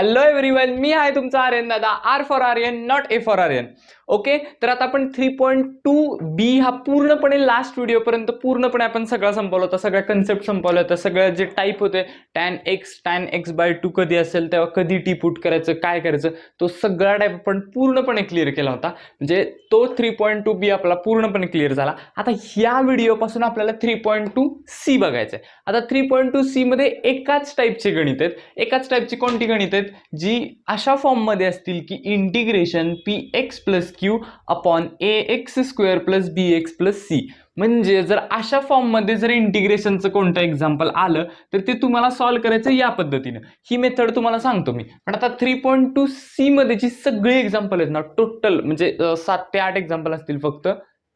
Hello everyone, मी आहे तुमचा आर्यन दादा. R for Aryan, not A for Aryan. Okay, तर आता आपण 3.2b हा पूर्णपणे लास्ट व्हिडिओपर्यंत पूर्णपणे आपण सगळा संपवला होता, सगळ्या कन्सेप्ट संपवल्या होत्या, सगळ्या जे टाईप होते tan x/2 कधी असेल तेव्हा कधी टी पुट करायचं, काय करायचं, तो सगळा टाईप आपण पूर्णपणे क्लिअर केला होता. म्हणजे तो 3.2b आपला पूर्णपणे क्लिअर झाला. आता ह्या व्हिडिओपासून आपल्याला 3.2c बघायचं आहे. आता 3.2c मध्ये एकाच टाईपचे गणित आहेत. एकाच टाईपची कोणती गणित आहेत जी अशा फॉर्म मध्ये असतील की integration px + q upon ax² + bx + c. म्हणजे जर अशा फॉर्म मध्ये जर इंटिग्रेशनचं कोणतं एक्झाम्पल आलं तर ते तुम्हाला सॉल्व्ह करायचं या पद्धतीने. ही मेथड तुम्हाला सांगतो मी. पण आता 3.2c मध्ये जी सगळी एक्झाम्पल आहेत ना, टोटल म्हणजे 7 ते 8 एक्झाम्पल असतील फक्त.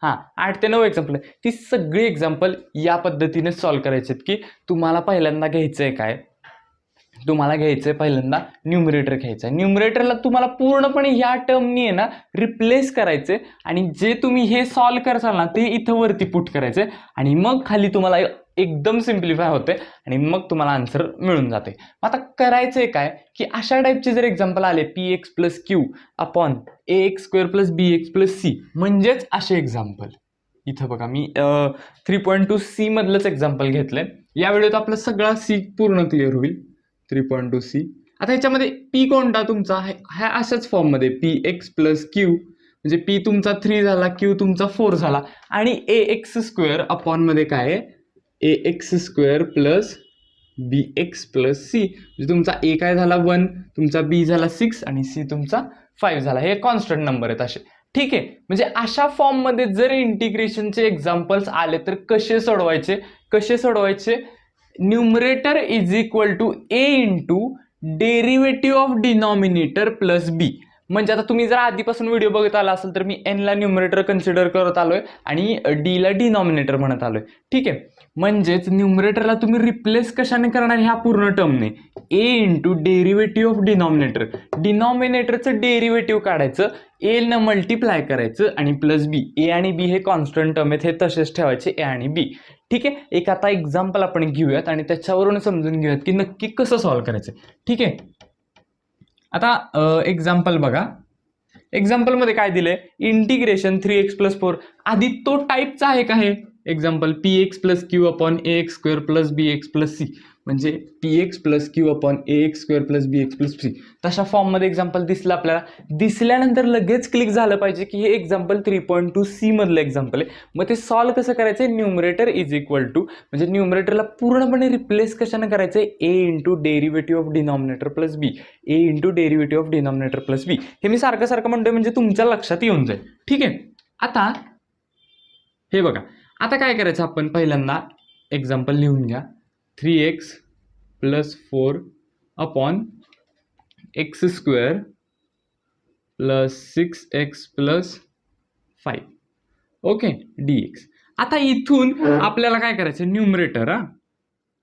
8 ते 9 एक्झाम्पल आहे. ती सगळी एक्झाम्पल या पद्धतीने सॉल्व्ह करायची आहेत की तुम्हाला पहिल्यांदा घ्यायचंय काय, तुम्हाला घ्यायचंय पहिल्यांदा न्यूमरेटर घ्यायचं आहे. न्यूमरेटरला तुम्हाला पूर्णपणे ह्या टर्मनी आहे ना रिप्लेस करायचे आणि जे तुम्ही हे सॉल्व्ह करसाल ना ते इथं वरती पुट करायचे आणि मग खाली तुम्हाला एकदम सिम्प्लिफाय होते आणि मग तुम्हाला आन्सर मिळून जाते. आता करायचंय काय की अशा टाईपचे जर एक्झाम्पल आले px + q upon ax² + bx + c म्हणजेच असे एक्झाम्पल. इथं बघा मी 3.2c मधलंच एक्झाम्पल घेतलंय. या व्हिडिओत आपला सगळा c पूर्ण क्लिअर होईल. 3.2c. आता ह्याच्यामध्ये p कोणता तुमचा ह्या अशाच फॉर्म मध्ये px + q म्हणजे p तुमचा 3 झाला, q तुमचा 4 झाला आणि ax² अपॉन मध्ये काय आहे ax² + bx + c. म्हणजे तुमचा a काय झाला 1, तुमचा b झाला 6 आणि c तुमचा 5 झाला. हे कॉन्स्टंट नंबर आहेत असे. ठीक आहे, म्हणजे अशा फॉर्म मध्ये जर इंटिग्रेशनचे एक्झाम्पल्स आले तर कसे सोडवायचे. Numerator is equal to a into derivative of denominator plus b. म्हणजे आता तुम्ही जर आधीपासून व्हिडिओ बघत आला असेल तर मी n ला न्यूमरेटर कन्सिडर करत आलोय आणि d ला डिनॉमिनेटर म्हणत आलोय. ठीक आहे, म्हणजेच न्यूमरेटरला तुम्ही रिप्लेस कशाने करणार ह्या पूर्ण टर्मने a into derivative of denominator. डिनॉमिनेटरचं डेरिव्हेटिव्ह काढायचं, a न मल्टिप्लाय करायचं आणि प्लस b. a आणि b हे कॉन्स्टंट टर्म आहेत, हे तसेच ठेवायचे a आणि b. ठीक आहे, एक आता एक्झाम्पल आपण घेऊयात आणि त्याच्यावरून समजून घेऊयात की नक्की कसं सॉल्व्ह करायचं. ठीक आहे, आता एक्झाम्पल बघा. एक्झाम्पल मध्ये काय दिलंय इंटिग्रेशन 3x + 4. आधी तो टाईपचा आहे का हे example px + q upon ax² + bx + c. म्हणजे px + q upon ax² + bx + c. तशा फॉर्म मध्ये एक्झाम्पल दिसलं आपल्याला. दिसल्यानंतर लगेच क्लिक झालं पाहिजे की हे एक्झाम्पल 3.2c मधलं एक्झाम्पल आहे. मग ते सॉल्व्ह कसं करायचं, न्यूमरेटर इज इक्वल टू म्हणजे न्यूमरेटरला पूर्णपणे रिप्लेस कशाने करायचंय a into derivative of denominator plus b. a into derivative of denominator plus b. हे मी सारखं म्हणतोय म्हणजे तुमच्या लक्षात येऊन जाईल. ठीक आहे, आता हे बघा. आता काय करायचं आपण पहिल्यांदा एक्झाम्पल लिहून घ्या. 3x + 4 upon x² + 6x + 5. Okay, dx. आता इथून आपल्याला काय करायचं,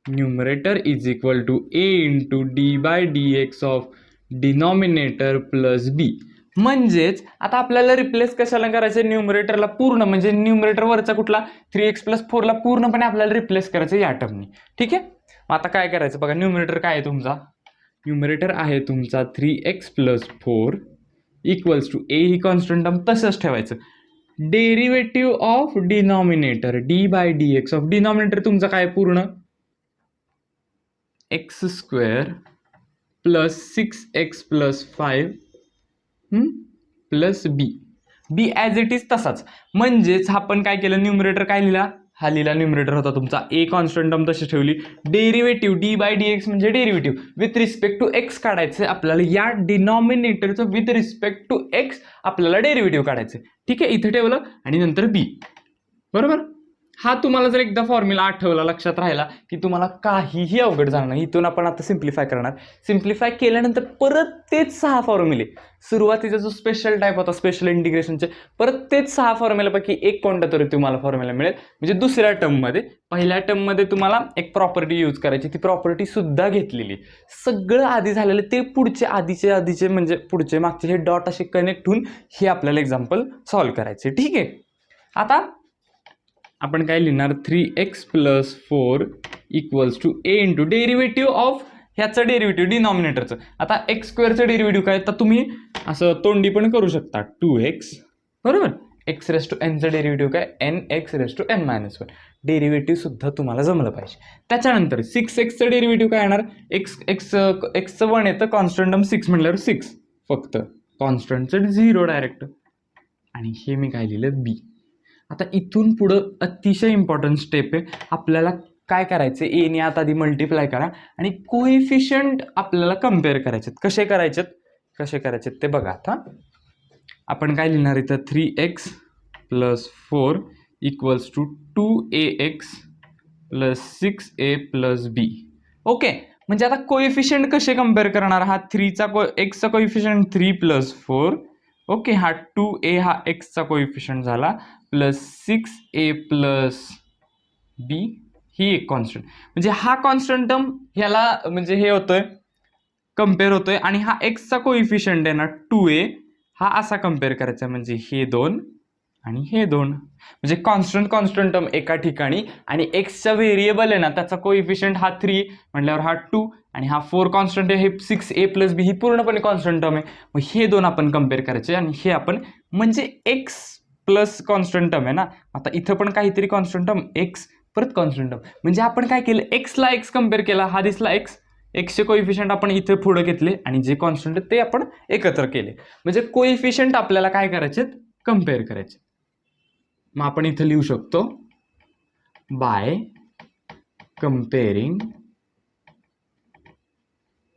numerator is equal to a into d/dx of denominator plus b. म्हणजेच आता आपल्याला रिप्लेस कशाला करायचं, न्यूमरेटरला पूर्ण म्हणजे न्यूमरेटर वरचा कुठला 3x + 4 ला पूर्णपणे आपल्याला रिप्लेस करायचं या टर्मनी. ठीक आहे, आता काय करायचं बघा. न्यूमरेटर काय आहे तुमचा, न्यूमरेटर आहे तुमचा 3x + 4 इक्वल्स टू a ही कॉन्स्टंट टर्म तसंच ठेवायचं. Derivative of denominator d/dx of denominator तुमचा काय पूर्ण x² + 6x + 5 plus b as it is तसाच. म्हणजेच आपण काय केलं, न्यूमरेटर काय लिहिला, हा लिहिला न्यूमरेटर होता तुमचा a कॉन्स्टंट टर्म तशी ठेवली. डेरिव्हेटिव्ह d/dx म्हणजे derivative with respect to x काढायचं आपल्याला. या डिनॉमिनेटरचं विथ रिस्पेक्ट टू x आपल्याला डेरिव्हेटिव्ह काढायचं. ठीक आहे, इथे ठेवलं आणि नंतर b. बरोबर. हा तुम्हाला जर एकदा फॉर्म्युला आठवला, लक्षात राहिला की तुम्हाला काहीही अवघड जाणार नाही. इथून आपण आता सिम्प्लिफाय करणार. सिम्प्लिफाय केल्यानंतर परत तेच 6 फॉर्म्युले, सुरुवातीचा जो स्पेशल टाईप होता स्पेशल इंटिग्रेशनचे, परत तेच 6 फॉर्म्युल्यापैकी एक कोणता तरी तुम्हाला फॉर्म्युला मिळेल. म्हणजे दुसऱ्या टर्ममध्ये, पहिल्या टर्ममध्ये तुम्हाला एक प्रॉपर्टी यूज करायची, ती प्रॉपर्टी सुद्धा घेतलेली. सगळं आधी झालेलं ते पुढचे आधीचे म्हणजे पुढचे मागचे हे डॉट असे कनेक्ट होऊन हे आपल्याला एक्झाम्पल सॉल्व्ह करायचे. ठीक आहे, आता आपण काय लिहिणार, 3x + 4 equals to a into derivative of ह्याचं डेरिव्हेटिव्ह डिनॉमिनेटरचं. आता एक्स स्क्वेअरचं डेरिव्हेटिव्ह काय, तर तुम्ही असं तोंडी पण करू शकता 2x बरोबर. एक्स रेस टू एनचं डेरिव्हेटिव्ह काय N X raise to N minus 1. Derivative सुद्धा तुम्हाला जमलं पाहिजे. त्याच्यानंतर 6xचं डेरिव्हेटिव्ह काय येणार, एक्सचं 1 येतं, कॉन्स्टंट टर्म 6 म्हटल्यावर 6 फक्त, कॉन्स्टंटचं 0 डायरेक्ट. आणि हे मी काय लिहिलं बी. आता इथून पुढं अतिशय इम्पॉर्टंट स्टेप आहे. आपल्याला काय करायचं, एने आता आधी मल्टिप्लाय करा आणि कोएफिशियंट आपल्याला कम्पेअर करायचे. कसे करायचे ते बघा. आता आपण काय लिहिणार इथं 3x + 4 = 2ax + 6a + b. Okay, म्हणजे आता कोएफिशियंट कसे कम्पेअर करणार, हा 3चा एक्सचा कोएफिशियंट 3 + 4. ओके, हा 2a हा एक्सचा कोएफिशियंट झाला प्लस 6a + b ही एक कॉन्स्टंट. म्हणजे हा कॉन्स्टंट टर्म ह्याला म्हणजे हे होतोय कम्पेअर होतोय आणि हा एक्सचा कोएफिशियंट आहे ना 2a हा असा कम्पेअर करायचा, म्हणजे हे 2 आणि हे 2. म्हणजे कॉन्स्टंट टर्म एका ठिकाणी आणि एक्सचा व्हेरिएबल आहे ना त्याचा कोएफिशियंट हा 3 म्हटल्यावर हा 2 आणि हा 4 कॉन्स्टंट आहे, हे 6a + b ही पूर्णपणे कॉन्स्टंट टर्म आहे. मग हे दोन आपण कम्पेअर करायचे आणि हे आपण म्हणजे एक्स प्लस कॉन्स्टंट टर्म आहे ना, आता इथं पण काहीतरी कॉन्स्टंट टर्म एक्स परत कॉन्स्टंट टर्म. म्हणजे आपण काय केलं, एक्सला एक्स कम्पेअर केला, हा दिसला एक्सचे कोएफिशियंट आपण इथे पुढे घेतले आणि जे कॉन्स्टंट ते आपण एकत्र केले. म्हणजे कोएफिशियंट आपल्याला काय करायचे, कम्पेअर करायचे. मग आपण इथे लिहू शकतो बाय कम्पेअरिंग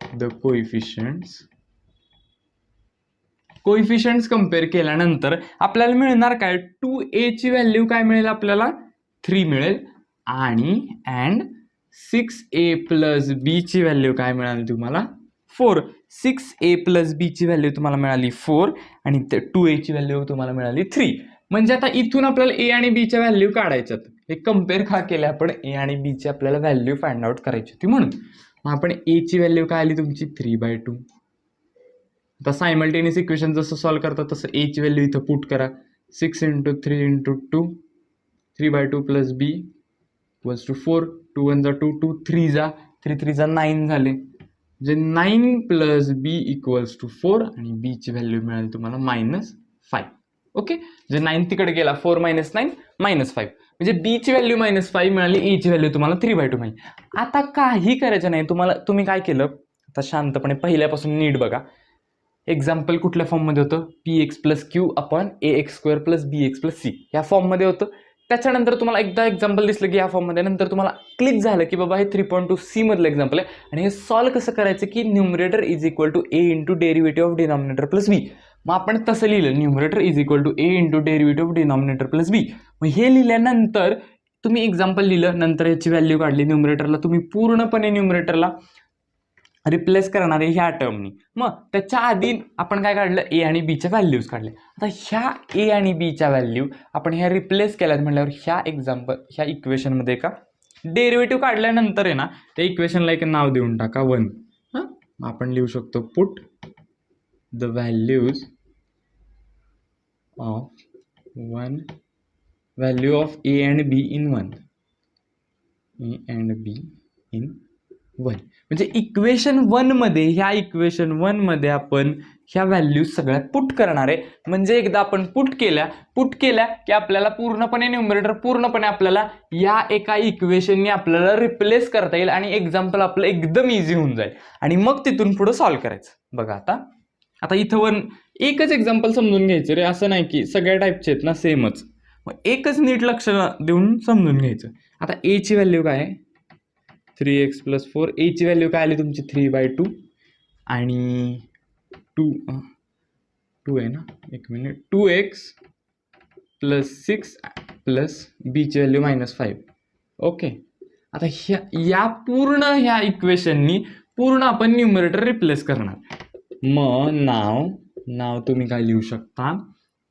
द कोएफिशियंट्स कम्पेअर केल्यानंतर आपल्याला मिळणार काय, 2a ची व्हॅल्यू काय मिळेल आपल्याला 3 मिळेल आणि अँड 6a + b ची व्हॅल्यू काय मिळाली तुम्हाला 4. 6a + b ची व्हॅल्यू तुम्हाला मिळाली 4 आणि 2a ची व्हॅल्यू तुम्हाला मिळाली 3. म्हणजे आता इथून आपल्याला a आणि b च्या व्हॅल्यू काढायच्यात. हे कम्पेअर का केले आपण, a आणि b ची आपल्याला व्हॅल्यू फाइंड आउट करायची होती म्हणून. मग आपण a ची व्हॅल्यू काय आली तुमची 3/2. आता सायमल्टेनियस इक्वेशन जसं सॉल्व्ह करतात तसं a ची व्हॅल्यू इथं पुट करा. 6 × 3 × 2 3/2 + b = 4. 2 1 2 2 3 3 3 9 झाले. म्हणजे 9 + b = 4 आणि b ची व्हॅल्यू मिळाली तुम्हाला -5. ओके, म्हणजे 9 तिकडे गेला, 4 - 9 -5. म्हणजे b ची व्हॅल्यू -5 मिळाली, a ची व्हॅल्यू तुम्हाला 3/2 मिळाली. आता काही करायचं नाही तुम्ही काय केलं, आता शांतपणे पहिल्यापासून नीट बघा. एक्झाम्पल कुठल्या फॉर्ममध्ये होतं, px + q / ax² + bx + c या फॉर्ममध्ये होतं. त्याच्यानंतर तुम्हाला एकदा एक्झाम्पल दिसलं की या फॉर्ममध्ये, नंतर तुम्हाला क्लिक झालं की बाबा हे 3.2c मधलं एक्झाम्पल आहे आणि हे सॉल्व्ह कसं करायचं की numerator = a × derivative of denominator + b. मग आपण तसं लिहिलं, numerator = a × derivative of denominator + b. मग हे लिहिल्यानंतर तुम्ही एक्झाम्पल लिहिलं, नंतर याची व्हॅल्यू काढली, न्यूमरेटरला तुम्ही पूर्णपणे न्यूमरेटरला रिप्लेस करणार आहे ह्या टर्मनी. मग त्याच्या आधी आपण काय काढलं, ए आणि बीच्या व्हॅल्यूज काढले. आता ह्या ए आणि बीच्या व्हॅल्यू आपण ह्या रिप्लेस केल्यात म्हटल्यावर ह्या इक्वेशनमध्ये का डेरिव्हेटिव्ह काढल्यानंतर आहे ना त्या इक्वेशनला एक नाव देऊन टाका 1. आपण लिहू शकतो put the values of A and be in 1. म्हणजे इक्वेशन 1 मध्ये आपण ह्या व्हॅल्यूज सगळ्या पुट करणार आहे. म्हणजे एकदा आपण पुट केल्या की आपल्याला पूर्णपणे न्यूमरेटर पूर्णपणे आपल्याला या एका इक्वेशनने आपल्याला रिप्लेस करता येईल आणि एक्झाम्पल आपलं एकदम इझी होऊन जाईल आणि मग तिथून पुढे सॉल्व्ह करायचं. बघा आता इथं एकच एक्झाम्पल समजून घ्यायचं रे, असं नाही की सगळ्या टाईपचे आहेत ना सेमच. मग एकच नीट लक्ष देऊन समजून घ्यायचं. आता ए ची व्हॅल्यू काय आहे 3x + 4. a ची व्हॅल्यू काय आली तुमची 3/2 आणि 2 आहे ना, एक मिनिट, 2x + 6 + b ची व्हॅल्यू -5. ओके, आता ह्या ह्या इक्वेशननी पूर्ण आपण न्यूमरेटर रिप्लेस करणार. मग नाव तुम्ही काय लिहू शकता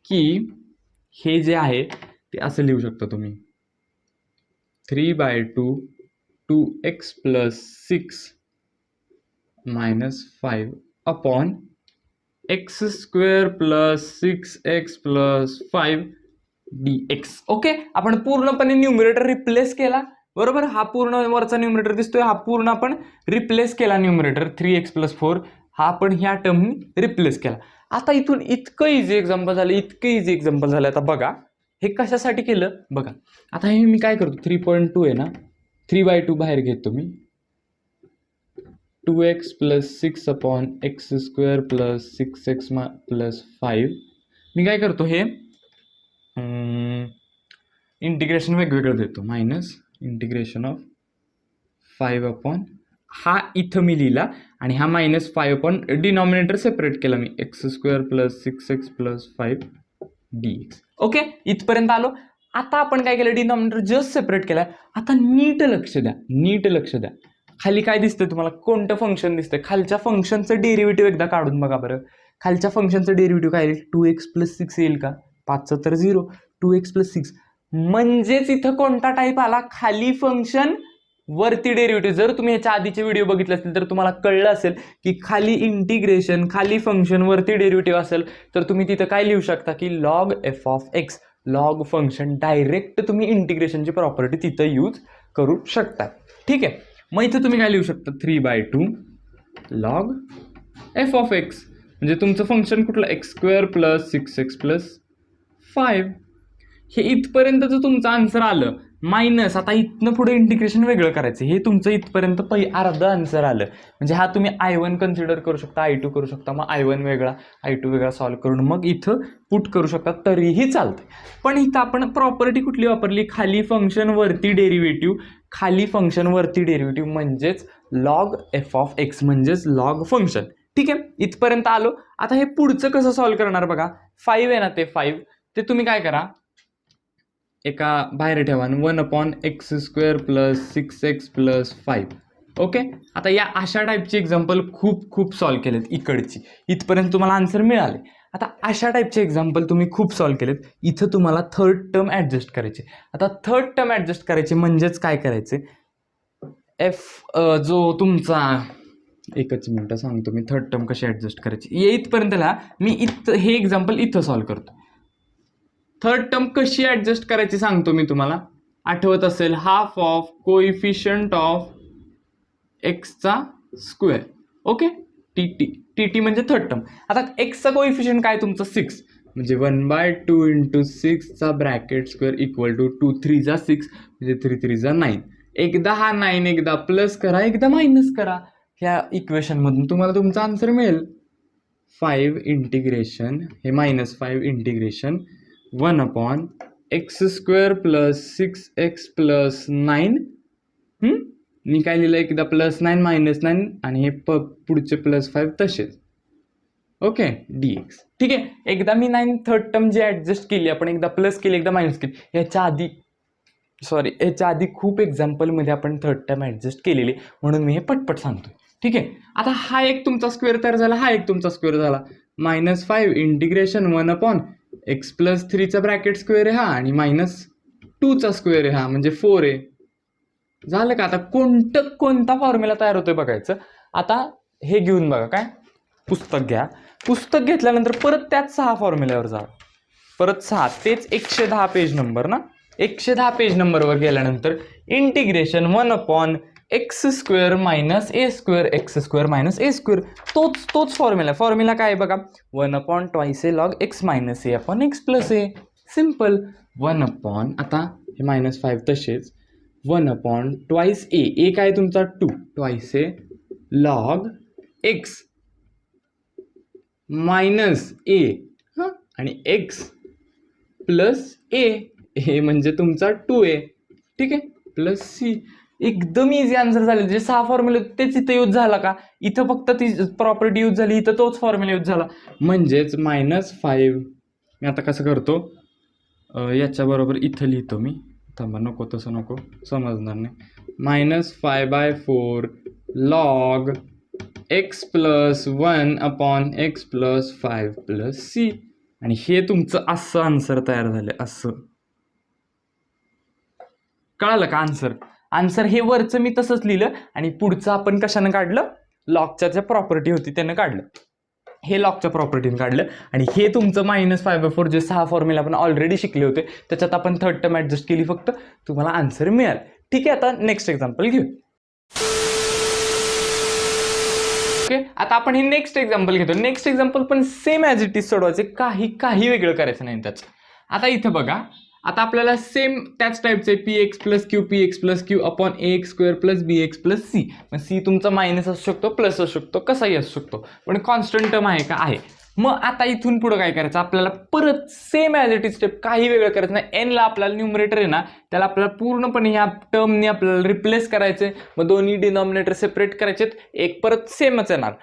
की हे जे आहे ते असं लिहू शकता तुम्ही 3/2 2x + 6 - 5 upon x² + 6x + 5 dx. Okay, आपण पूर्णपणे न्यूमरेटर रिप्लेस केला बरोबर. हा पूर्ण वरचा न्यूमरेटर दिसतोय, हा पूर्ण आपण रिप्लेस केला न्यूमरेटर 3x+4 हा आपण ह्या टर्मनी रिप्लेस केला. आता इथून इतकं इझी एक्झाम्पल झालं, इतकं इझी एक्झाम्पल झालं. आता बघा हे कशासाठी केलं बघा. आता हे मी काय करतो 3.2 आहे ना, 3/2 बाहेर घेतो मी. 2x + 6/x² + 6x + 5. मी काय करतो हे इंटिग्रेशन वेगवेगळं देतो. मायनस इंटिग्रेशन ऑफ 5 हा इथं मी लिहिला आणि हा -5 डिनॉमिनेटर सेपरेट केला मी. x² + 6x + 5 dx. ओके, इथपर्यंत आलो. आता आपण काय केलं, डिनॉमिनेटर जस्ट सेपरेट केला. आता नीट लक्ष द्या, नीट लक्ष द्या. खाली काय दिसतंय तुम्हाला, कोणतं फंक्शन दिसतंय? खालच्या फंक्शनचं डेरिव्हेटिव्ह एकदा काढून बघा बरं. खालच्या फंक्शनचं डेरिव्हेटिव्ह काय येईल? 2x + 6 येईल का? 5 तर 0, 2x + 6. म्हणजेच इथं कोणता टाईप आला? खाली फंक्शन वरती डेरिव्हेटिव्ह. जर तुम्ही ह्याच्या आधीचे व्हिडिओ बघितले असतील तर तुम्हाला कळलं असेल की खाली इंटिग्रेशन, खाली फंक्शन, वरती डेरिव्हेटिव्ह असेल तर तुम्ही तिथं काय लिहू शकता की log f(x), log function. Direct तुम्ही इंटिग्रेशनची प्रॉपर्टी तिथं यूज करू शकता. ठीक आहे, मग इथं तुम्ही काय लिहू शकता 3/2 log f(x) म्हणजे तुमचं फंक्शन कुठलं, x² + 6x + 5. हे इथपर्यंतचं तुमचं आन्सर आलं. मायनस आता इथनं पुढे इंटिग्रेशन वेगळं करायचं. हे तुमचं इथपर्यंत अर्धं आन्सर आलं. म्हणजे हा तुम्ही I1 कन्सिडर करू शकता, I2 करू शकता, मग I1 वेगळा I2 वेगळा सॉल्व्ह करून मग इथं पुट करू शकता, तरीही चालतंय. पण इथं आपण प्रॉपर्टी कुठली वापरली? खाली फंक्शन वरती डेरिव्हेटिव्ह. खाली फंक्शन वरती डेरिव्हेटिव्ह म्हणजेच log f(x) म्हणजेच लॉग फंक्शन. ठीक आहे, इथपर्यंत आलो. आता हे पुढचं कसं सॉल्व्ह करणार बघा. 5 आहे ना, ते 5 ते तुम्ही काय करा, एका बाहेर ठेवा. 1/x² + 6x + 5. ओके, आता या अशा टाईपची एक्झाम्पल खूप सॉल्व्ह केलेत. इकडची इथपर्यंत तुम्हाला आन्सर मिळाले. आता अशा टाईपचे एक्झाम्पल तुम्ही खूप सॉल्व्ह केलेत. इथं तुम्हाला थर्ड टर्म ॲडजस्ट करायचे. आता थर्ड टर्म ॲडजस्ट करायचे म्हणजेच काय करायचे, जो तुमचा, एकच मिनटं सांगतो मी थर्ड टर्म कशी ॲडजस्ट करायची. इथपर्यंत मी हे एक्झाम्पल इथं सॉल्व्ह करतो. थर्ड टर्म कशी ॲडजस्ट करायची सांगतो मी तुम्हाला. आठवत असेल, हाफ ऑफ कोइफिशियंट ऑफ एक्सचा स्क्वेअर. ओके, टी म्हणजे थर्ड टर्म. आता एक्सचा कोइफिशियंट काय तुमचं 6, म्हणजे 1/2 × 6चा ब्रॅकेट स्क्वेअर इक्वल टू 2 3 जा 6 म्हणजे 3 3 जा 9. एकदा हा 9 एकदा प्लस करा, एकदा मायनस करा. ह्या इक्वेशनमधून तुम्हाला तुमचा आन्सर मिळेल. 5 इंटिग्रेशन, हे -5 इंटिग्रेशन 1/x² + 6x + 9. मी काय लिहिलं, एकदा +9 -9 आणि हे पुढचे +5 तसेच. Okay, dx. ठीक आहे, एकदा मी 9 थर्ड टर्म जी ॲडजस्ट केली आपण, एकदा प्लस केली एकदा मायनस केली. ह्याच्या आधी खूप एक्झाम्पलमध्ये आपण थर्ड टर्म ॲडजस्ट केलेली, म्हणून मी हे पटपट सांगतो. ठीक आहे, आता हा एक तुमचा स्क्वेअर तयार झाला, हा एक तुमचा स्क्वेअर झाला. -5 इंटिग्रेशन 1/x + 3चा ब्रॅकेट स्क्वेअर आहे हा, आणि -2चा स्क्वेअर आहे हा, म्हणजे 4 आहे. झालं का? आता कोणता फॉर्म्युला तयार होतोय बघायचं. आता हे घेऊन बघा, काय पुस्तक घ्या. पुस्तक घेतल्यानंतर परत त्याच 6 फॉर्म्युल्यावर जा. परत 6, तेच 110 पेज नंबर ना. 110 पेज नंबरवर गेल्यानंतर इंटिग्रेशन 1/x² - a², x². तोच फॉर्म्युला काय आहे बघा. 1/2 log x - a x + a. Simple. 1 आता हे -5 तसेच 1/2 a काय तुमचा 2, 2 a log x - a आणि x + a. हे म्हणजे तुमचा 2a. ठीक आहे, प्लस c. एकदम इझी आन्सर झाले. जे 6 फॉर्म्युले तेच इथं यूज झाला का, इथं फक्त ती प्रॉपर्टी यूज झाली, इथं तोच फॉर्म्युला यूज झाला. म्हणजेच -5. मी आता कसं करतो, याच्याबरोबर इथं लिहितो मी. थांबा, नको तसं नको, समजणार नाही. -5/4 log x + 1/x + 5 + c. आणि हे तुमचं असं आन्सर तयार झालं. असं कळालं का आन्सर हे वरचं मी तसंच लिहिलं आणि पुढचं आपण कशानं काढलं, लॉगच्या ज्या प्रॉपर्टी होती त्यानं काढलं. हे लॉगच्या प्रॉपर्टीने काढलं. आणि हे तुमचं -5/4 जे 6 फॉर्म्युला आपण ऑलरेडी शिकले होते, त्याच्यात आपण थर्ड टर्म ॲडजस्ट केली, फक्त तुम्हाला आन्सर मिळालं. ठीक आहे, आता नेक्स्ट एक्झाम्पल घेऊ. ओके, आता आपण हे नेक्स्ट एक्झाम्पल घेतो. नेक्स्ट एक्झाम्पल पण सेम ॲज इट इज सोडवायचे, काही वेगळं करायचं नाही त्याचं. आता इथं बघा, आता आपल्याला सेम त्याच टाईपचे P X plus Q upon A X square plus B X plus C. मग सी तुमचा मायनस असू शकतो, प्लस असू शकतो, कसाही असू शकतो, पण कॉन्स्टंट टर्म आहे का? आहे. मग आता इथून पुढे काय करायचं आपल्याला, परत same as it is step, काही वेगळं करायचं नाही. एनला आपल्याला न्यूमरेटर आहे ना, त्याला आपल्याला पूर्णपणे ह्या टर्मने आपल्याला रिप्लेस करायचे. मग दोन्ही डिनॉमिनेटर सेपरेट करायचे, एक परत सेमच येणार.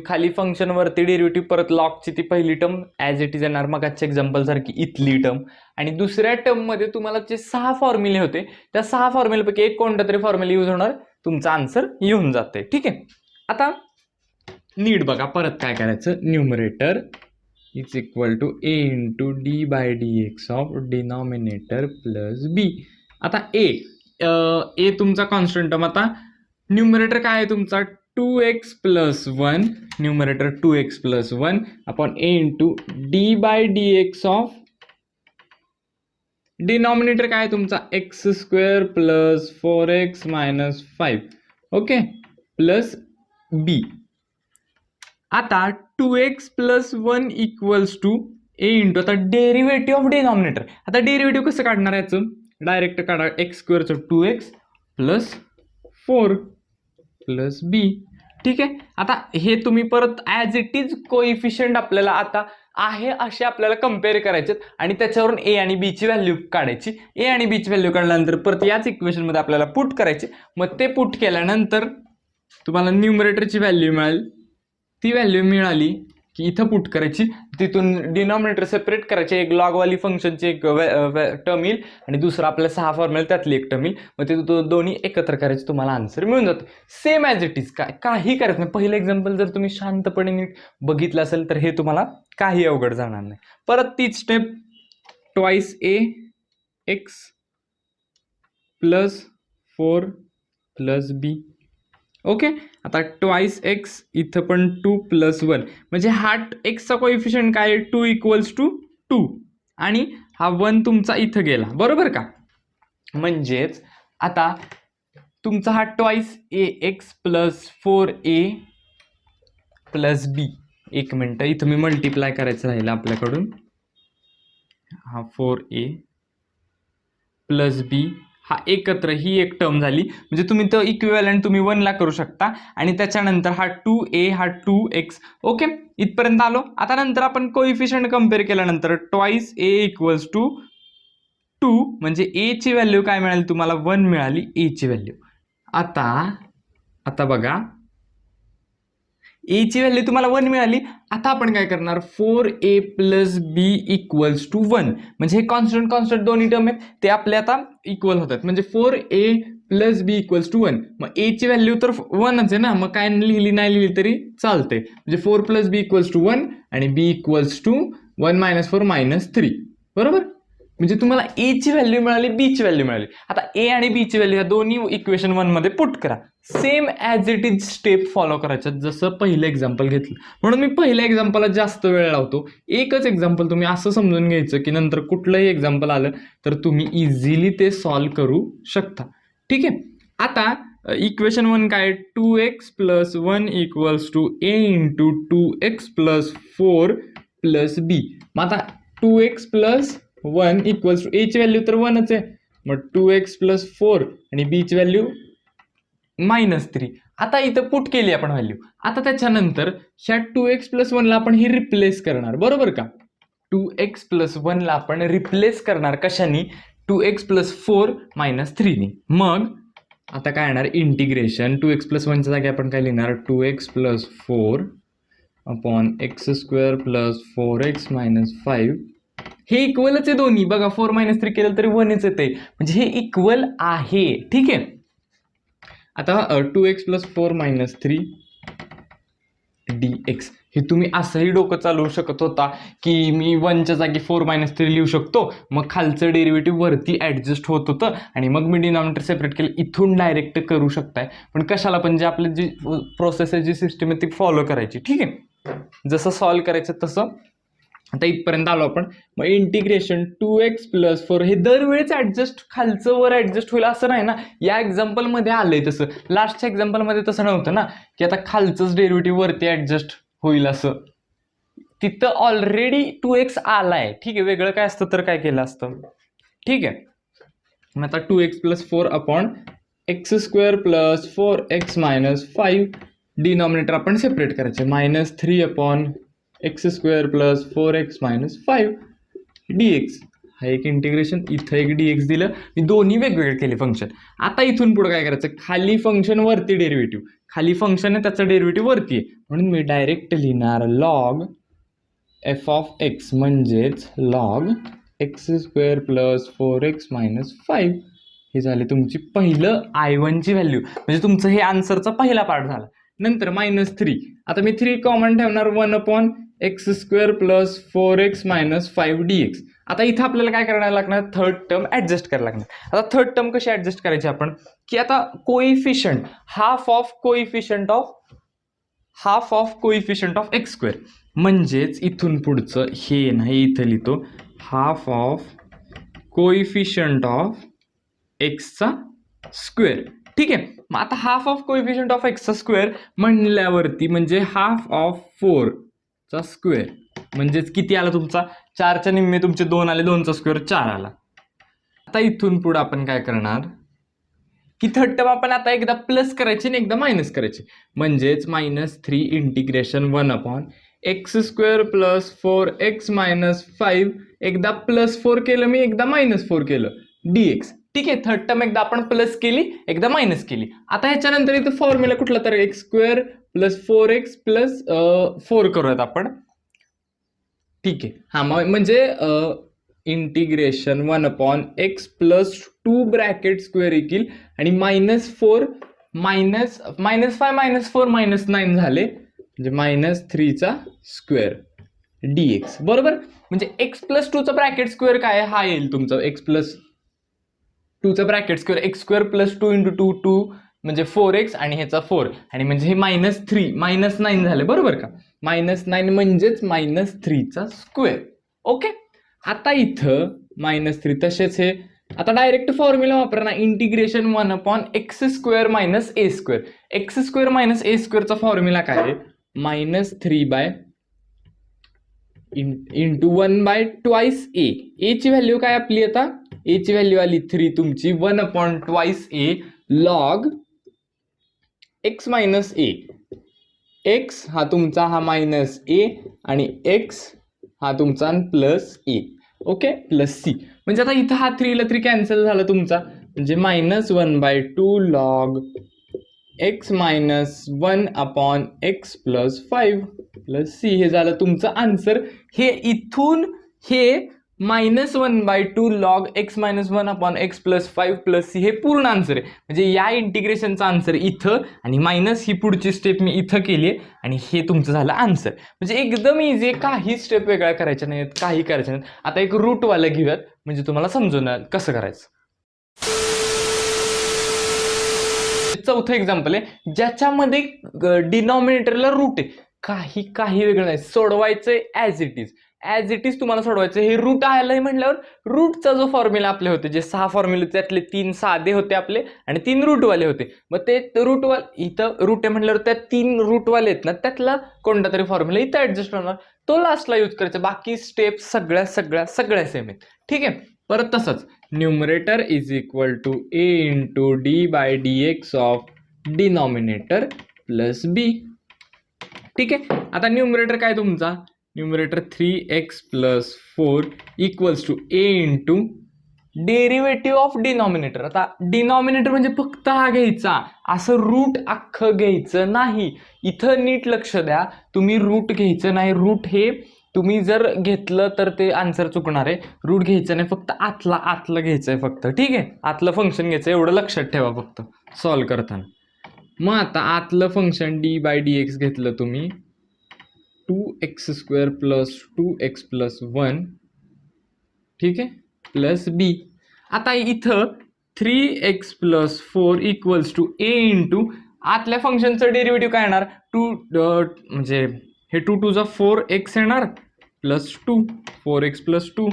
खाली फंक्शनवरती डेरिव्हेटिव्ह, परत लॉगची ती पहिली टर्म ॲज इट इज येणार, मग आजच्या एक्झाम्पल सारखी इथली टर्म. आणि दुसऱ्या टर्ममध्ये तुम्हाला जे 6 फॉर्म्युले होते, त्या 6 फॉर्म्युलेपैकी एक कोणता तरी फॉर्म्युला यूज होणार, तुमचा आन्सर येऊन जाते. ठीक आहे, आता नीट बघा, परत काय करायचं, numerator is equal to A into D by D X of denominator plus B. आता ए तुमचा कॉन्स्टंट टर्म. आता न्यूमरेटर काय आहे तुमचा 2x plus 1, numerator 2x plus 1 upon A into D by D X of denominator काय आहे तुमचा X square plus 4x minus 5. Okay, plus B. आता 2x plus 1 equals to A into, आता derivative of denominator. आता derivative कसं काढणार याचं, direct काढा, एक्स स्क्वेअरचं 2x प्लस 4 प्लस बी. ठीक आहे, आता हे तुम्ही परत ॲज इट इज कोइफिशियंट आपल्याला आता आहे असे आपल्याला कम्पेअर करायचे आणि त्याच्यावरून ए आणि बी ची व्हॅल्यू काढायची. ए आणि बी ची व्हॅल्यू काढल्यानंतर परत याच इक्वेशनमध्ये आपल्याला पुट करायची. मग ते पुट केल्यानंतर तुम्हाला न्यूमरेटरची व्हॅल्यू मिळेल. ती व्हॅल्यू मिळाली की इथं पुट करायची, तिथून डिनॉमिनेटर सेपरेट करायचे, एक लॉगवाली फंक्शनची एक टर्म येईल आणि दुसरं आपल्या 6 फॉर्म्युला त्यातली एक टर्म येईल. मग ते दोन्ही एकत्र करायचे, तुम्हाला आन्सर मिळून जातं. सेम ॲज इट इज, काही करायचं नाही. पहिलं एक्झाम्पल जर तुम्ही शांतपणे नीट बघितलं असेल तर हे तुम्हाला काही अवघड जाणार नाही. परत तीच स्टेप, ट्वाइस ए एक्स प्लस 4 प्लस बी. ओके, आता ट्वाइस एक्स, इथं पण 2 प्लस 1, म्हणजे हा एक्सचा कोइफिशियंट काय आहे, 2 इक्वल्स टू 2 आणि हा 1 तुमचा इथं गेला, बरोबर का? म्हणजेच आता तुमचा हा ट्वाइस ए एक्स प्लस 4a प्लस बी. एक मिनटं, इथं मी मल्टिप्लाय करायचं राहिलं आपल्याकडून. हा 4a प्लस बी, हा एकत्र ही एक टर्म झाली, म्हणजे तुम्ही तो इक्विव्हॅलंट तुम्ही 1 ला करू शकता. आणि त्याच्यानंतर हा 2a, हा 2x. ओके, इथपर्यंत आलो. आता नंतर आपण कोइफिशियंट कम्पेअर केल्यानंतर ट्वाइस ए इक्वल्स टू 2, म्हणजे ए ची व्हॅल्यू काय मिळाली तुम्हाला, 1 मिळाली ए ची व्हॅल्यू. आता बघा, ए ची व्हॅल्यू तुम्हाला 1 मिळाली. आता आपण काय करणार, 4a plus B equals to 1, म्हणजे हे कॉन्स्टंट दोन्ही टर्म आहेत ते आपले आता इक्वल होतात. म्हणजे 4a plus B equals to 1. मग ए ची व्हॅल्यू तर 1च आहे ना, मग काय लिहिली नाही लिहिली तरी चालते. म्हणजे 4 प्लस बी इक्वल्स टू 1 आणि बी इक्वल्स टू 1 मायनस 4 मायनस 3, बरोबर. म्हणजे तुम्हाला ए ची व्हॅल्यू मिळाली, बी ची व्हॅल्यू मिळाली. आता ए आणि बी ची व्हॅल्यू ह्या दोन्ही इक्वेशन 1 मध्ये पुट करा. Same as it is step follow करायचं जसं पहिलं एक्झाम्पल घेतलं. म्हणून मी पहिल्या एक्झाम्पलला जास्त वेळ लावतो. एकच एक्झाम्पल तुम्ही असं समजून घ्यायचं की नंतर कुठलंही एक्झाम्पल आलं तर तुम्ही इझिली ते सॉल्व्ह करू शकता. ठीक आहे, आता इक्वेशन 1 काय, 2x plus 1 equals to A into 2x plus 4 plus B. मग आता 2x प्लस 1 इक्वल्स टू, ए ची व्हॅल्यू तर 1च आहे, मग 2x प्लस 4 आणि बी ची व्हॅल्यू -3. आता इथं पुट केली आपण व्हॅल्यू. आता त्याच्यानंतर ह्या 2x प्लस 1 ला आपण ही रिप्लेस करणार, बरोबर का? 2x प्लस 1 ला आपण रिप्लेस करणार कशाने, 2x प्लस 4 मायनस 3 ने. मग आता काय येणार, इंटिग्रेशन 2x प्लस 1 च्या जागी आपण काय लिहिणार, 2x plus 4 upon x square plus 4x minus 5. हे इक्वलच आहे दोन्ही, बघा 4 मायनस 3 केलं तरी 1च येते, म्हणजे हे इक्वल आहे. ठीक आहे, आता 2x प्लस 4 मायनस 3 dx, हे तुम्ही असंही डोकं चालवू शकत होता की मी 1च्या जागी 4 मायनस 3 लिहू शकतो, मग खालचं डेरिव्हेटिव्ह वरती ॲडजस्ट होत होतं आणि मग मी डिनॉमिनेटर सेपरेट केलं. इथून डायरेक्ट करू शकताय, पण कशाला, पण जे आपली जी प्रोसेस आहे, जी सिस्टम आहे ती फॉलो करायची. ठीक आहे, जसं सॉल्व्ह करायचं तसं आता इथपर्यंत आलो आपण. मग इंटिग्रेशन 2x + 4 हे दरवेळेस ऍडजस्ट खालचं वर ऍडजस्ट होईल असं नाही ना. या एक्झाम्पल मध्ये आलंय तसं, लास्टच्या एक्झाम्पल मध्ये तसं नव्हतं ना की आता खालचंच डेरिव्हेटिव्ह वरती ऍडजस्ट होईल असं. तिथं ऑलरेडी 2x आलाय. ठीक आहे, वेगळं काय असतं तर काय केलं असतं. ठीक आहे, मग आता 2x + 4 upon x² + 4x - 5 denominator आपण सेपरेट करायचे. -3 अपॉन x² + 4x - 5 dx. हा एक इंटिग्रेशन, इथं एक dx दिलं. मी दोन्ही वेगवेगळे केले फंक्शन. आता इथून पुढे काय करायचं, खाली फंक्शन वरती डेरिव्हेटिव्ह, खाली फंक्शन आहे त्याचं डेरिव्हेटिव्ह वरती आहे, म्हणून मी डायरेक्ट लिहिणार log f of x म्हणजेच log x² + 4x - 5. हे झाले तुमची पहिलं I1 ची व्हॅल्यू, म्हणजे तुमचं हे आन्सरचा पहिला पार्ट झाला. नंतर -3, आता मी 3 कॉमन ठेवणार, 1 अपॉन x² + 4x - 5 dx. आता इथं आपल्याला काय करायला लागणार, थर्ड टर्म ऍडजस्ट करायला लागणार. आता थर्ड टर्म कशी ऍडजस्ट करायची आपण, की आता coefficient half of coefficient of x², म्हणजेच इथून पुढचं हे नाही, इथं लिहितो हाफ ऑफ कोइफिशियंट ऑफ एक्सचा स्क्वेअर. ठीक आहे, मग आता हाफ ऑफ कोइफिशियंट ऑफ एक्सचा स्क्वेअर म्हणल्यावरती म्हणजे हाफ ऑफ 4चा स्क्वेअर, म्हणजेच किती आला तुमचा, 4च्या निम्मे तुमचे 2 आले, 2चा स्क्वेअर 4 आला. आता इथून पुढे आपण काय करणार की थर्ड टर्म आपण आता एकदा प्लस करायची आणि एकदा मायनस करायची, म्हणजेच -3 इंटिग्रेशन 1 अपॉन x² + 4x - 5 एकदा +4 केलं मी, एकदा -4 केलं dx. ठीक आहे, थर्ड टर्म एकदा आपण प्लस केली, एकदा मायनस केली. आता ह्याच्यानंतर इथं फॉर्म्युला कुठला तर x² + 4x + 4 करूयात आपण. ठीक आहे, हा म्हणजे integration 1 upon x + 2 bracket square येईल आणि -4 -5 -4 -9 झाले, म्हणजे -3चा स्क्वेअर dx. बरोबर, म्हणजे x + 2चा ब्रॅकेट स्क्वेअर काय हा येईल तुमचा, x + 2चा ब्रॅकेट स्क्वेअर x² + 2 × 2 2 म्हणजे 4x आणि ह्याचा 4, आणि म्हणजे हे -3 -9 झाले. बरोबर का, -9 म्हणजेच -3चा स्क्वेअर. ओके, आता इथं -3 तसेच हे. आता डायरेक्ट फॉर्म्युला वापरा ना, integration 1 upon x² - a². x² - a² चा फॉर्म्युला काय आहे, -3 इंटू 1/2 a. a ची व्हॅल्यू काय आपली, आता a ची व्हॅल्यू आली 3 तुमची, 1/2 a log x - a. x हा तुमचा हा -a आणि x हा तुमचा +a. Okay, +c. म्हणजे आता इथं हा 3 ला 3 कॅन्सल झाला तुमचा, म्हणजे -1/2 log x - 1 upon x + 5 + c. हे झालं तुमचं आन्सर. हे इथून हे -1/2 log x - 1 upon x + 5 + c हे पूर्ण आन्सर आहे. म्हणजे या इंटिग्रेशनचा आन्सर इथं, आणि मायनस ही पुढची स्टेप मी इथं केली आहे, आणि हे तुमचं झालं आन्सर. म्हणजे एकदम इझी, काही स्टेप वेगळ्या करायच्या नाहीत, काही करायच्या नाहीत. आता एक रूटवाला घेऊयात, म्हणजे तुम्हाला समजून कसं करायचं. चौथं एक्झाम्पल आहे ज्याच्यामध्ये डिनॉमिनेटरला रूट आहे, काही वेगळं नाही, सोडवायचंय ॲज इट इज तुम्हाला सोडवायचं. हे रूट आलंय म्हटल्यावर रूटचा जो फॉर्म्युला आपले होते, जे 6 फॉर्म्युले त्यातले 3 साधे होते आपले आणि 3 रूटवाले होते. मग ते रूटवाले इथं रूट आहे म्हटल्यावर त्या 3 रूटवाले आहेत ना, त्यातला कोणता तरी फॉर्म्युला इथं ऍडजस्ट होणार, तो लास्टला यूज करायचा. बाकी स्टेप सगळ्या सेम आहेत. ठीक आहे, परत तसंच numerator is equal to a into d/dx of denominator plus b. ठीक आहे, आता न्यूमरेटर काय तुमचा, numerator 3x + 4 equals to a into derivative of denominator. आता डिनॉमिनेटर म्हणजे फक्त हा घ्यायचा, असं रूट अख्खं घ्यायचं नाही. इथं नीट लक्ष द्या, तुम्ही रूट घ्यायचं नाही. रूट हे तुम्ही जर घेतलं तर ते आन्सर चुकणार आहे. रूट घ्यायचं नाही, फक्त आतलं घ्यायचं आहे फक्त. ठीक आहे, आतलं फंक्शन घ्यायचं, एवढं लक्षात ठेवा फक्त सॉल्व करताना. मग आता आतलं फंक्शन d/dx घेतलं तुम्ही, 2x² + 2x + 1, ठीक आहे, प्लस b. आता इथं 3x + 4 equals to a into आतल्या फंक्शनचं डेरिव्हेटिव्ह काय येणार, 2 म्हणजे हे 2 × 4x येणार प्लस 2 4x प्लस 2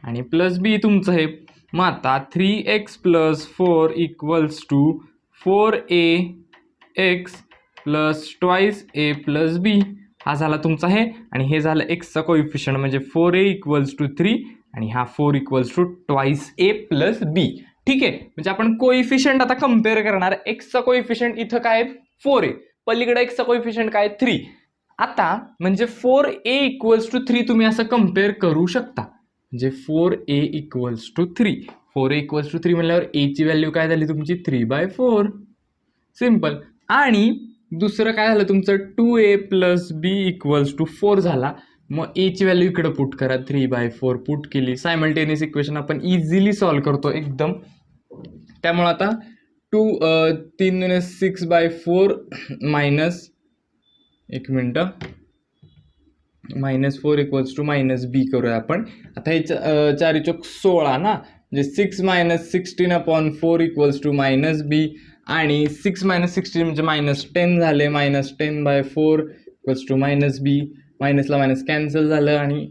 आणि प्लस बी तुमचं हे. मग आता 3x plus 4 equals to 4ax plus twice A plus B. हा झाला तुमचा हे आणि हे झालं एक्सचा कोइफिशियंट म्हणजे 4a इक्वल्स टू 3 आणि हा 4 equals to twice A plus B. ठीक आहे, म्हणजे आपण कोइफिशियंट आता कम्पेअर करणार. एक्सचा कोइफिशियंट इथं काय 4a, पलीकडे एक्सचा कोइफिशियंट काय 3. आता म्हणजे 4a इक्वल्स टू 3 तुम्ही असं कम्पेअर करू शकता. म्हणजे 4a equals to 3, 4a equals to 3 म्हणल्यावर a ची व्हॅल्यू काय झाली तुमची 3/4. सिम्पल. आणि दुसरं काय झालं तुमचं 2a plus B equals to 4 झाला. मग a ची व्हॅल्यू इकडे पुट करा 3/4 पुट केली. सायमल्टेनियस इक्वेशन आपण इझिली सॉल्व्ह करतो एकदम. त्यामुळे आता 3 6/4 मायनस एक मिनटं -4 इक्वल्स टू मायनस बी करूया आपण. आता हे 4 चौक 16 ना, म्हणजे 6 - 16/4 इक्वल्स टू मायनस बी आणि 6 - 16 म्हणजे -10 झाले. -10/4 इक्वल्स टू मायनस बी. मायनसला मायनस कॅन्सल झालं आणि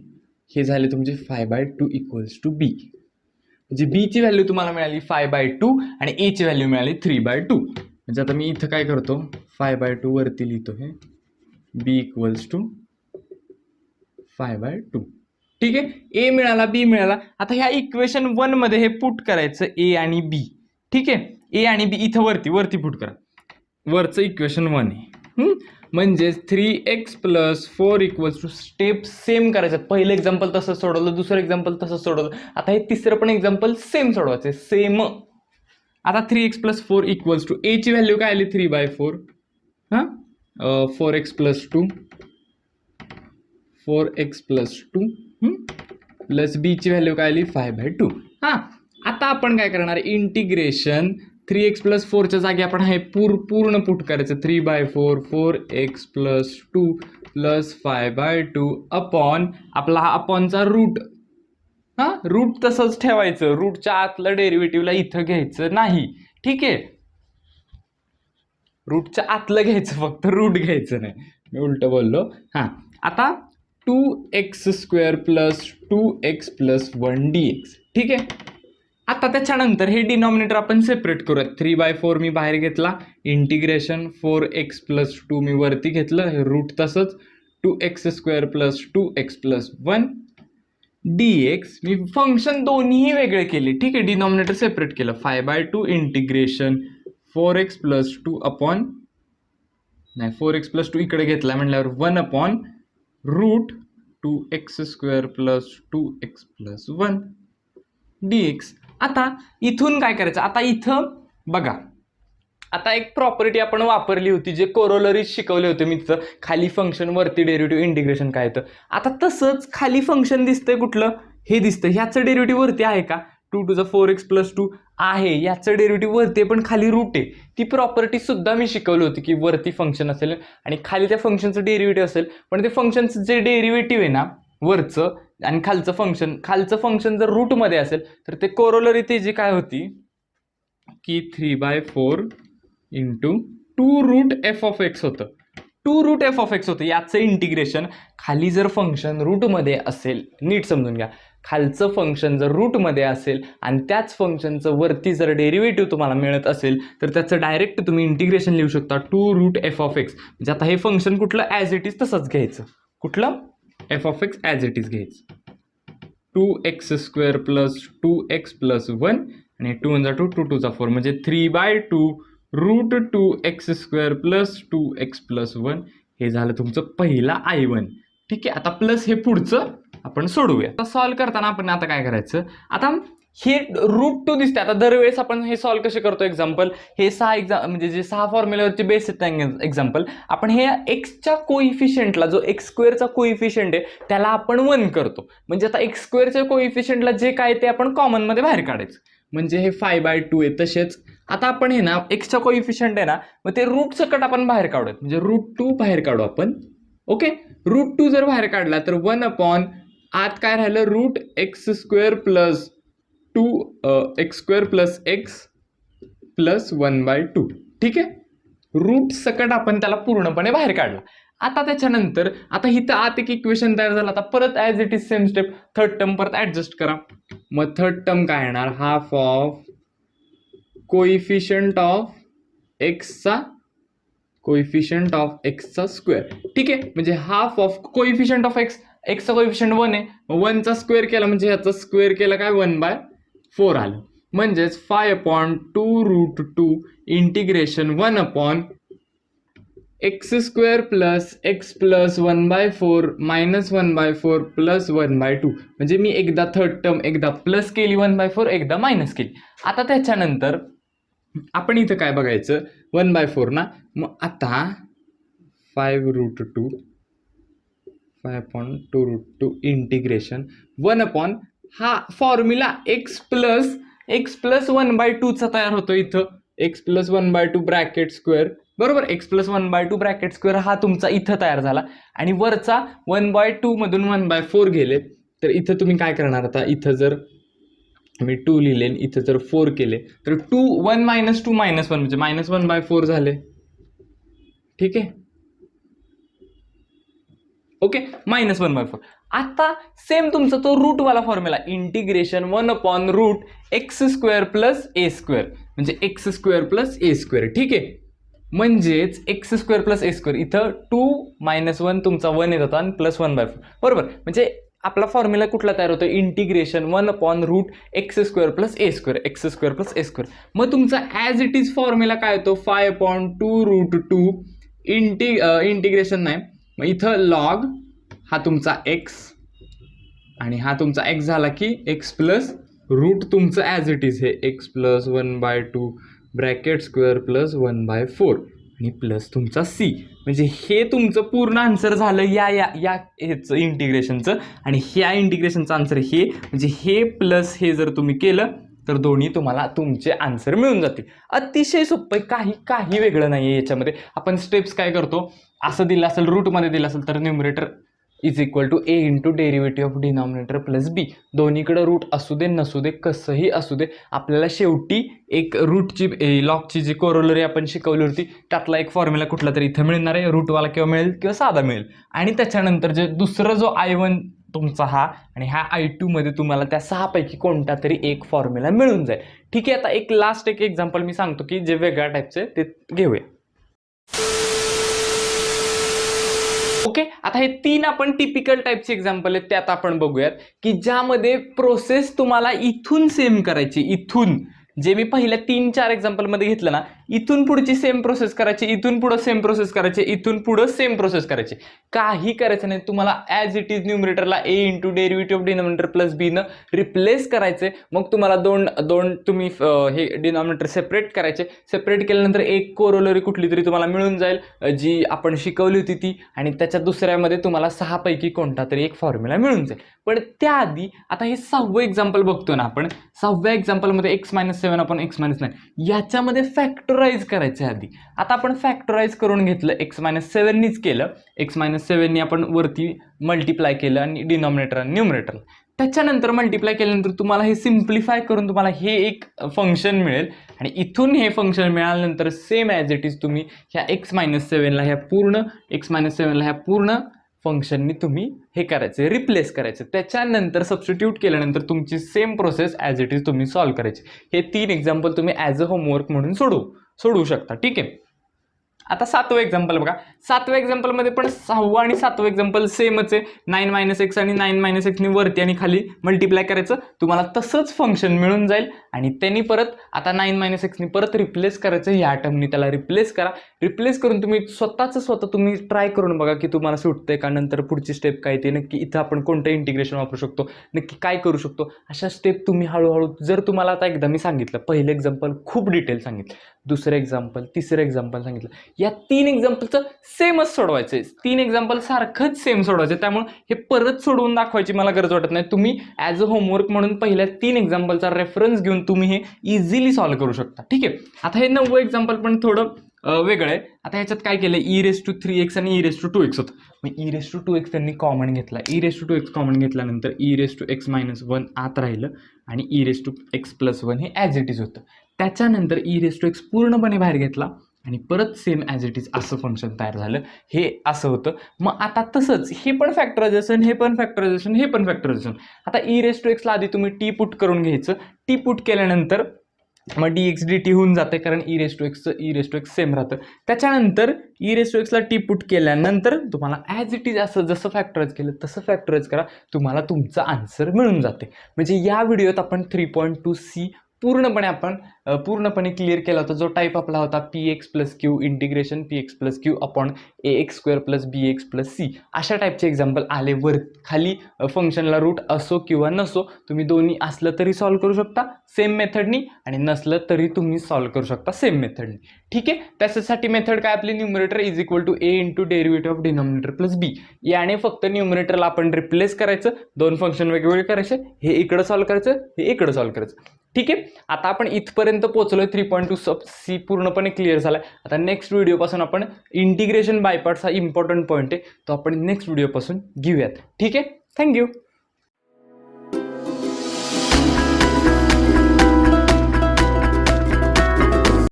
हे झाले तुमचे 5/2 इक्वल्स टू बी. म्हणजे बी ची व्हॅल्यू तुम्हाला मिळाली 5/2 आणि ए ची व्हॅल्यू मिळाली 3/2. म्हणजे आता मी इथं काय करतो 5/2 वरती लिहितो हे बी इक्वल्स टू 5/2. ठीक आहे, ए मिळाला बी मिळाला. आता ह्या इक्वेशन 1 मध्ये हे पुट करायचं ए आणि बी. ठीक आहे, ए आणि बी इथं वरती पुट करा. वरचं इक्वेशन 1 आहे. म्हणजे 3x plus 4 equals to step same करायचं. पहिलं एक्झाम्पल तसं सोडवलं, दुसरं एक्झाम्पल तसं सोडवलं. आता हे तिसरं पण एक्झाम्पल सेम सोडवायचं सेम. आता 3x प्लस 4 इक्वल्स टू ए ची व्हॅल्यू काय आली 3/4. 4x plus 2 4x plus 2 plus बी ची व्हॅल्यू काय आली 5/2. आता आपण काय करणार इंटिग्रेशन 3x प्लस 4च्या जागी आपण हे पूर्ण पुट करायचं 3/4 4x प्लस 2 प्लस 5/2 अपॉन आपला हा अपॉनचा रूट. रूट तसंच ठेवायचं, रूटच्या आतलं डेरिव्हेटिव्हला इथं घ्यायचं नाही. ठीक आहे, रूटच्या आतलं घ्यायचं फक्त, रूट घ्यायचं नाही. मी उलट बोललो. आता 2x² plus 2x plus 1 dx. ठीक आहे, आता त्याच्यानंतर हे डिनॉमिनेटर आपण सेपरेट करूयात. 3/4 मी बाहेर घेतला, इंटिग्रेशन 4x प्लस 2 मी वरती घेतलं, हे रूट तसंच 2x² plus 2x plus 1 dx. मी फंक्शन दोन्ही वेगळे केले. ठीक आहे, डिनॉमिनेटर सेपरेट केलं. 5/2 integration 4x plus 2 upon 4x plus 2 इकडे घेतला म्हटल्यावर 1 upon root 2x² plus 2x plus 1 dx. आता इथून काय करायचं, आता इथं बघा, आता एक प्रॉपर्टी आपण वापरली होती जे कोरोलरीज शिकवले होते मी तिथं. खाली फंक्शन वरती डेरिव्हेटिव्ह इंटिग्रेशन काय येतं. आता तसंच खाली फंक्शन दिसतंय कुठलं, हे दिसतं. ह्याचं डेरिव्हेटिव्ह वरती आहे का 2⁴x प्लस 2 आहे. याचं डेरिव्हेटिव्ह वरती पण खाली रूट आहे. ती प्रॉपर्टी सुद्धा मी शिकवली होती की वरती फंक्शन असेल आणि खाली त्या फंक्शनचं डेरिव्हेटिव्ह असेल. पण ते फंक्शनचं जे डेरिव्हेटिव्ह आहे ना वरचं आणि खालचं फंक्शन जर रूटमध्ये असेल तर ते कोरोलरी ते जी काय होती की 3/4 इंटू 2√f(x) होतं. 2√f(x) होतं. याचं इंटिग्रेशन खाली जर फंक्शन रूटमध्ये असेल, नीट समजून घ्या, खालचं फंक्शन जर रूटमध्ये असेल आणि त्याच फंक्शनचं वरती जर डेरिव्हेटिव्ह तुम्हाला मिळत असेल तर त्याचं डायरेक्ट तुम्ही इंटिग्रेशन लिहू शकता 2√f(x). म्हणजे आता हे फंक्शन कुठलं ॲज इट इज तसंच घ्यायचं. कुठलं f(x) ॲज इट इज घ्यायचं. 2x² प्लस 2x प्लस 1 आणि 2 × 2 2 × 4 म्हणजे 3/2 route 2x² plus 2x plus 1. हे झालं तुमचं पहिला I1. ठीक आहे, आता प्लस हे पुढचं आपण सोडवूया. आता सॉल्व्ह करताना आपण आता काय करायचं, आता हे √2 दिसते. आता दरवेळेस आपण हे सॉल्व्ह कसे करतो एक्झाम्पल, हे 6 म्हणजे जे 6 फॉर्म्युलावरचे बेस आहेत एक्झाम्पल, आपण हे एक्सच्या कोइफिशियंटला जो x² कोइफिशियंट आहे त्याला आपण 1 करतो. म्हणजे आता x² कोइफिशियंटला जे काय ते आपण कॉमन मध्ये बाहेर काढायचं. म्हणजे हे 5/2 आहे. तसेच आता आपण हे ना एक्सच्या कोइफिशियंट आहे ना, मग ते रूट सकट आपण बाहेर काढूयात. म्हणजे √2 बाहेर काढू आपण. ओके, √2 जर बाहेर काढला तर 1 अपॉन आत काय राहिलं root x² plus 2x² plus x plus 1/2. ठीक आहे, रूट सकट आपण त्याला पूर्णपणे बाहेर काढला. आता त्याच्यानंतर आता इथं आत एक इक्वेशन तयार झालं. आता परत as it is same step, third term परत ॲडजस्ट करा. मग थर्ड टर्म काय येणार, हाफ ऑफ कोइफिशियंट ऑफ एक्सचा स्क्वेअर. ठीक आहे, म्हणजे half of coefficient of x, एक्सचा कोइफिशियंट 1 आहे, 1चा स्क्वेअर केला म्हणजे ह्याचा स्क्वेअर केला काय 1/4 आलं. म्हणजेच 5/2√2 integration 1/x² plus x plus 1/4 minus 1/4 plus 1/2. म्हणजे मी एकदा थर्ड टर्म एकदा प्लस केली 1/4, एकदा मायनस केली. आता त्याच्यानंतर आपण इथं काय बघायचं, 1/4 ना. मग आता 5/2√2 इंटिग्रेशन 1/ हा फॉर्म्युला x प्लस 1/2चा तयार होतो इथं, x प्लस 1/2 ब्रॅकेट स्क्वेअर, बरोबर. x प्लस 1/2 ब्रॅकेट स्क्वेअर हा तुमचा इथं तयार झाला. आणि वरचा 1/2 मधून 1/4 गेले तर इथं तुम्ही काय करणार, आता इथं जर मी 2 लिहिले, इथं जर 4 केले तर 1 - 2 - 1 म्हणजे -1/4 झाले. ठीक आहे, ओके, -1/4. आता सेम तुमचा तो रूटवाला formula, integration 1/√x² plus a² म्हणजे x² प्लस a². ठीक आहे, म्हणजेच x² प्लस a², इथं 2 - 1 तुमचा 1 येत होता आणि प्लस 1/4, बरोबर. म्हणजे आपला फॉर्म्युला कुठला तयार होतो, integration 1/√x² plus a², x² plus a². मग तुमचा ॲज इट इज फॉर्म्युला काय होतो, 5/2√2 इंटिग्रेशन नाही, मग इथं लॉग हा तुमचा x आणि हा तुमचा x झाला की x प्लस रूट तुमचं ॲज इट इज हे x plus 1/2 bracket square plus 1/4 आणि प्लस तुमचा c. म्हणजे हे तुमचं पूर्ण आन्सर झालं या ह्याचं इंटिग्रेशनचं. आणि ह्या इंटिग्रेशनचं आन्सर हे, म्हणजे हे प्लस हे जर तुम्ही केलं तर दोन्ही तुम्हाला तुमचे आन्सर मिळून जातील. अतिशय सोपं आहे, काही वेगळं नाही आहे याच्यामध्ये. आपण स्टेप्स काय करतो, असं दिलं असेल रूटमध्ये दिलं असेल तर numerator is equal to a into derivative of denominator plus b. दोन्हीकडे रूट असू दे नसू दे, कसंही असू दे, आपल्याला शेवटी एक रूटची लॉगची जी कोरोलरी आपण शिकवली होती त्यातला एक फॉर्म्युला कुठला तरी इथं मिळणार आहे, रूटवाला किंवा मिळेल किंवा साधा मिळेल. आणि त्याच्यानंतर जे दुसरं जो I1 तुमचा हा आणि ह्या I2 मध्ये तुम्हाला त्या 6 पैकी कोणता तरी एक फॉर्म्युला मिळून जाईल. ठीक आहे, आता एक लास्ट एक एक्झाम्पल मी सांगतो की जे वेगळ्या टाईपचे ते घेऊया. ओके, आता हे 3 आपण टिपिकल टाईपचे एक्झाम्पल आहेत, त्यात आपण बघूयात की ज्यामध्ये प्रोसेस तुम्हाला इथून सेम करायची. इथून जे मी पहिल्या 3-4 एक्झाम्पलमध्ये घेतलं ना, इथून पुढची सेम प्रोसेस करायची, इथून पुढं सेम प्रोसेस करायची, इथून पुढं सेम प्रोसेस करायची. काही करायचं नाही, तुम्हाला ॲज इट इज न्यूमरेटरला a into derivative of denominator plus b न रिप्लेस करायचे. मग तुम्हाला दोन तुम्ही हे डिनॉमिनेटर सेपरेट करायचे. सेपरेट केल्यानंतर एक कोरोलरी कुठली तरी तुम्हाला मिळून जाईल जी आपण शिकवली होती ती, आणि त्याच्या दुसऱ्यामध्ये तुम्हाला 6 पैकी कोणता तरी एक फॉर्म्युला मिळून जाईल. पण त्याआधी आता हे 6वं एक्झाम्पल बघतो ना आपण, 6व्या एक्झाम्पलमध्ये x - 7 आपण x - 9 याच्यामध्ये फॅक्टराइज करायचं आधी. आता आपण फॅक्टराइज करून घेतलं, x - 7 नीच केलं, x - 7 नी आपण वरती मल्टिप्लाय केलं आणि डिनॉमिनेटर आणि न्यूमरेटर. त्याच्यानंतर मल्टिप्लाय केल्यानंतर तुम्हाला हे सिम्प्लिफाय करून तुम्हाला हे एक फंक्शन मिळेल. आणि इथून हे फंक्शन मिळाल्यानंतर सेम ॲज इट इज तुम्ही ह्या x - 7ला ह्या पूर्ण फंक्शननी तुम्ही हे करायचे, रिप्लेस करायचे. त्याच्यानंतर सबस्टिट्यूट केल्यानंतर तुमची same process as it is तुम्ही सॉल्व्ह करायची. हे 3 एक्झाम्पल तुम्ही ॲज अ होमवर्क म्हणून सोडवू शकता. ठीक आहे, आता 7वं एक्झाम्पल बघा. 7व्या एक्झाम्पलमध्ये पण 6वं आणि 7वं एक्झाम्पल सेमच आहे. 9 - x आणि 9 - x नी वरती आणि खाली मल्टिप्लाय करायचं, तुम्हाला तसंच फंक्शन मिळून जाईल. आणि त्यांनी परत आता 9 - x नी परत रिप्लेस करायचं, या टर्मनी त्याला रिप्लेस करा. रिप्लेस करून तुम्ही स्वतः तुम्ही ट्राय करून बघा की तुम्हाला सुटतंय का. नंतर पुढची स्टेप काय ते नक्की इथं आपण कोणतं इंटिग्रेशन वापरू शकतो, नक्की काय करू शकतो, अशा स्टेप तुम्ही हळूहळू. जर तुम्हाला आता एकदा मी सांगितलं, पहिलं एक्झाम्पल खूप डिटेल सांगितलं, दुसरं एक्झाम्पल, तिसरं एक्झाम्पल सांगितलं, या 3 एक्झाम्पलचं सेमच सोडवायचं आहे. 3 एक्झाम्पल सारखंच सेम सोडवायचं, त्यामुळे हे परत सोडवून दाखवायची मला गरज वाटत नाही. तुम्ही ॲज अ होमवर्क म्हणून पहिल्या 3 एक्झाम्पलचा रेफरन्स घेऊन तुम्ही हे इझिली सॉल्व्ह करू शकता. ठीक आहे, आता हे 9वं एक्झाम्पल पण थोडं वेगळं आहे. आता ह्याच्यात काय केलं, e⁻³ आणि e⁻² होतं. मग e⁻² त्यांनी कॉमन घेतला. e⁻² कॉमन घेतल्यानंतर e⁻x - 1 आत राहिलं आणि e⁻x + 1 हे ॲज इट इज होतं. त्याच्यानंतर e⁻x पूर्णपणे बाहेर घेतला आणि परत सेम ॲज इट इज असं फंक्शन तयार झालं. हे असं होतं. मग आता तसंच हे पण फॅक्टरायझेशन, हे पण फॅक्टरायझेशन, हे पण फॅक्टरायझेशन. आता e⁻x ला आधी तुम्ही टी पुट करून घ्यायचं. टी पुट केल्यानंतर मग dx dt होऊन जाते, कारण e⁻x सेम राहतं. त्याच्यानंतर e⁻x ला टी पुट केल्यानंतर तुम्हाला ॲज इट इज असं जसं फॅक्टराइज केलं तसं फॅक्टराइज करा, तुम्हाला तुमचं आन्सर मिळून जाते. म्हणजे या व्हिडिओत आपण 3.2c पूर्णपणे क्लिअर केला होता. जो टाईप आपला होता px + q integration px + q upon ax² + bx + c. अशा टाईपचे एक्झाम्पल आले. वर खाली फंक्शनला रूट असो किंवा नसो, तुम्ही दोन्ही असलं तरी सॉल्व्ह करू शकता सेम मेथडनी, आणि नसलं तरी तुम्ही सॉल्व्ह करू शकता सेम मेथडनी. ठीक आहे. त्याच्यासाठी मेथड काय आपली, numerator is equal to a × derivative of denominator + b. याने फक्त न्यूमरेटरला आपण रिप्लेस करायचं, दोन फंक्शन वेगवेगळे करायचे, हे इकडं सॉल्व्ह करायचं, हे इकडं सॉल्व्ह करायचं. ठीक आहे. आता आपण इथपर्यंत पोहोचलोय. 3.2c पूर्णपणे क्लिअर झालाय. आता नेक्स्ट व्हिडिओपासून आपण इंटिग्रेशन बाय पार्ट्स हा इम्पॉर्टंट पॉईंट आहे, तो आपण नेक्स्ट व्हिडिओपासून घेऊयात. ठीक आहे. थँक्यू.